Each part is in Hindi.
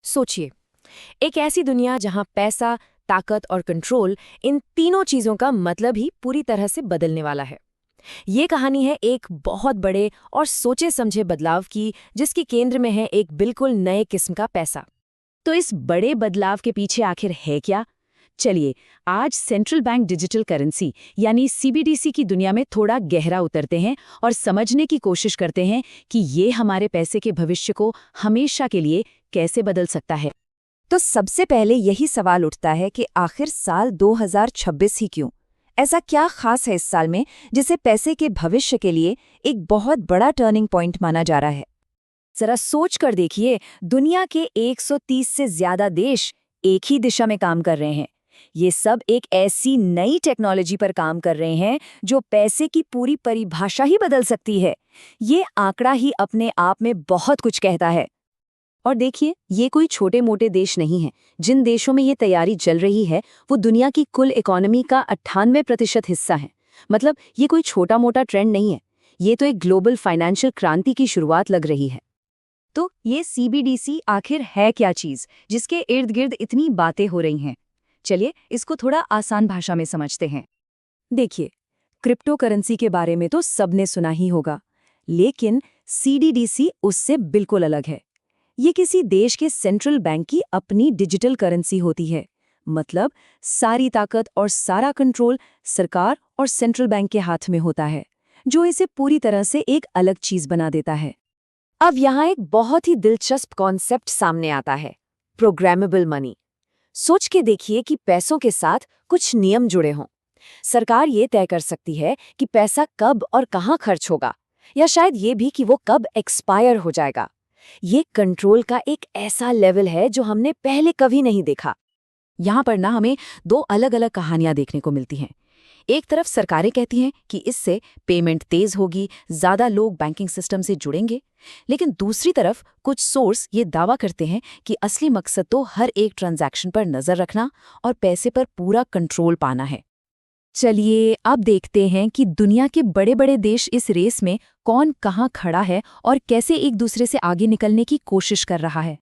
सोचिए, एक ऐसी दुनिया जहां पैसा, ताकत और कंट्रोल, इन तीनों चीजों का मतलब ही पूरी तरह से बदलने वाला है। ये कहानी है एक बहुत बड़े और सोचे समझे बदलाव की, जिसके केंद्र में है एक बिल्कुल नए किस्म का पैसा। तो इस बड़े बदलाव के पीछे आखिर है क्या? चलिए, आज सेंट्रल बैंक डिजिटल करेंसी यानी सीबीडीसी की दुनिया में थोड़ा गहरा उतरते हैं और समझने की कोशिश करते हैं कि ये हमारे पैसे के भविष्य को हमेशा के लिए कैसे बदल सकता है। तो सबसे पहले यही सवाल उठता है कि आखिर साल 2026 ही क्यों? ऐसा क्या खास है इस साल में जिसे पैसे के भविष्य के लिए एक बहुत बड़ा टर्निंग पॉइंट माना जा रहा है? जरा सोच कर देखिए, दुनिया के 130 से ज्यादा देश एक ही दिशा में काम कर रहे हैं। ये सब एक ऐसी नई टेक्नोलॉजी पर काम कर रहे हैं जो पैसे की पूरी परिभाषा ही बदल सकती है। ये आंकड़ा ही अपने आप में बहुत कुछ कहता है। और देखिए, ये कोई छोटे मोटे देश नहीं है। जिन देशों में ये तैयारी चल रही है वो दुनिया की कुल इकोनॉमी का 98% हिस्सा है। मतलब ये कोई छोटा मोटा ट्रेंड नहीं है, ये तो एक ग्लोबल फाइनेंशियल क्रांति की शुरुआत लग रही है। तो ये सीबीडीसी आखिर है क्या चीज जिसके इर्द गिर्द इतनी बातें हो रही हैं? चलिए इसको थोड़ा आसान भाषा में समझते हैं। देखिए, क्रिप्टो करेंसी के बारे में तो सबने सुना ही होगा, लेकिन सीडीडीसी उससे बिल्कुल अलग है। ये किसी देश के सेंट्रल बैंक की अपनी डिजिटल करेंसी होती है। मतलब सारी ताकत और सारा कंट्रोल सरकार और सेंट्रल बैंक के हाथ में होता है, जो इसे पूरी तरह से एक अलग चीज बना देता है। अब यहाँ एक बहुत ही दिलचस्प कॉन्सेप्ट सामने आता है, प्रोग्रामेबल मनी। सोच के देखिए कि पैसों के साथ कुछ नियम जुड़े हों। सरकार ये तय कर सकती है कि पैसा कब और कहाँ खर्च होगा, या शायद ये भी कि वो कब एक्सपायर हो जाएगा। ये कंट्रोल का एक ऐसा लेवल है जो हमने पहले कभी नहीं देखा। यहाँ पर ना हमें दो अलग अलग कहानियां देखने को मिलती हैं। एक तरफ सरकारें कहती हैं कि इससे पेमेंट तेज होगी, ज्यादा लोग बैंकिंग सिस्टम से जुड़ेंगे, लेकिन दूसरी तरफ कुछ सोर्स ये दावा करते हैं कि असली मकसद तो हर एक ट्रांजैक्शन पर नजर रखना और पैसे पर पूरा कंट्रोल पाना है। चलिए अब देखते हैं कि दुनिया के बड़े बड़े देश इस रेस में कौन कहाँ खड़ा है और कैसे एक दूसरे से आगे निकलने की कोशिश कर रहा है।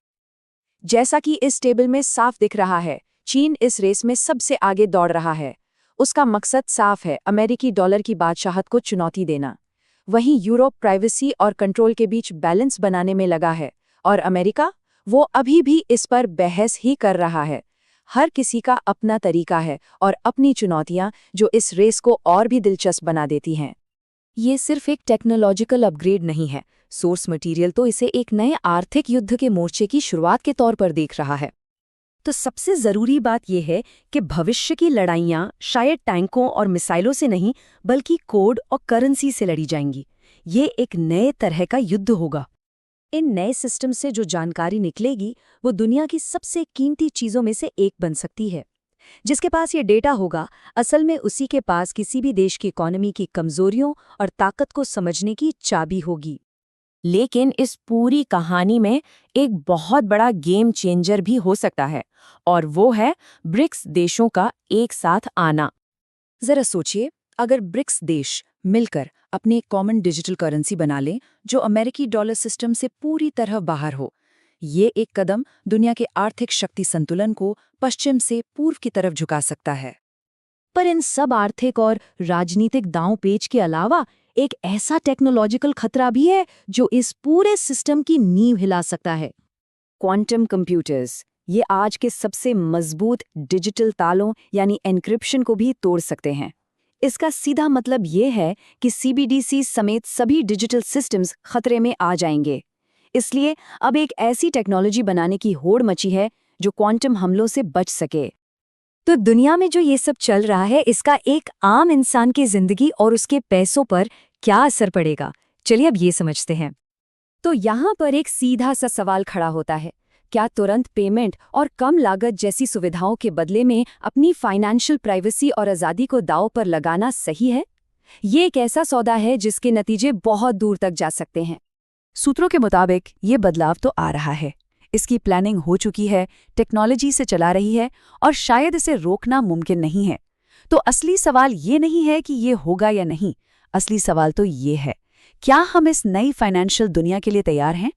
जैसा कि इस टेबल में साफ दिख रहा है, चीन इस रेस में सबसे आगे दौड़ रहा है। उसका मकसद साफ है, अमेरिकी डॉलर की बादशाहत को चुनौती देना। वहीं यूरोप प्राइवेसी और कंट्रोल के बीच बैलेंस बनाने में लगा है, और अमेरिका, वो अभी भी इस पर बहस ही कर रहा है। हर किसी का अपना तरीका है और अपनी चुनौतियां, जो इस रेस को और भी दिलचस्प बना देती हैं। ये सिर्फ एक टेक्नोलॉजिकल अपग्रेड नहीं है, सोर्स मटेरियल तो इसे एक नए आर्थिक युद्ध के मोर्चे की शुरुआत के तौर पर देख रहा है। तो सबसे जरूरी बात यह है कि भविष्य की लड़ाइयां शायद टैंकों और मिसाइलों से नहीं, बल्कि कोड और करेंसी से लड़ी जाएंगी। ये एक नए तरह का युद्ध होगा। इन नए सिस्टम से जो जानकारी निकलेगी वो दुनिया की सबसे कीमती चीजों में से एक बन सकती है। जिसके पास ये डेटा होगा, असल में उसी के पास किसी भी देश की इकोनॉमी की कमजोरियों और ताकत को समझने की चाबी होगी। लेकिन इस पूरी कहानी में एक बहुत बड़ा गेम चेंजर भी हो सकता है, और वो है ब्रिक्स देशों का एक साथ आना। जरा सोचिए, अगर ब्रिक्स देश मिलकर अपनी कॉमन डिजिटल करेंसी बना लें जो अमेरिकी डॉलर सिस्टम से पूरी तरह बाहर हो, ये एक कदम दुनिया के आर्थिक शक्ति संतुलन को पश्चिम से पूर्व की तरफ झुका सकता है। पर इन सब आर्थिक और राजनीतिक दांव-पेच के अलावा एक ऐसा टेक्नोलॉजिकल खतरा भी है जो इस पूरे सिस्टम की नींव हिला सकता है। क्वांटम कंप्यूटर्स, ये आज के सबसे मजबूत डिजिटल तालों यानी एन्क्रिप्शन को भी तोड़ सकते हैं। इसका सीधा मतलब ये है कि सीबीडीसी समेत सभी डिजिटल सिस्टम्स खतरे में आ जाएंगे। इसलिए अब एक ऐसी टेक्नोलॉजी बनाने की होड़ मची है जो क्वांटम हमलों से बच सके। तो दुनिया में जो ये सब चल रहा है, इसका एक आम इंसान की जिंदगी और उसके पैसों पर क्या असर पड़ेगा? चलिए अब ये समझते हैं। तो यहाँ पर एक सीधा सा सवाल खड़ा होता है, क्या तुरंत पेमेंट और कम लागत जैसी सुविधाओं के बदले में अपनी फाइनेंशियल प्राइवेसी और आज़ादी को दांव पर लगाना सही है? ये एक ऐसा सौदा है जिसके नतीजे बहुत दूर तक जा सकते हैं। सूत्रों के मुताबिक ये बदलाव तो आ रहा है, इसकी प्लानिंग हो चुकी है, टेक्नोलॉजी से चला रही है, और शायद इसे रोकना मुमकिन नहीं है। तो असली सवाल ये नहीं है कि ये होगा या नहीं, असली सवाल तो ये है, क्या हम इस नई फाइनेंशियल दुनिया के लिए तैयार हैं?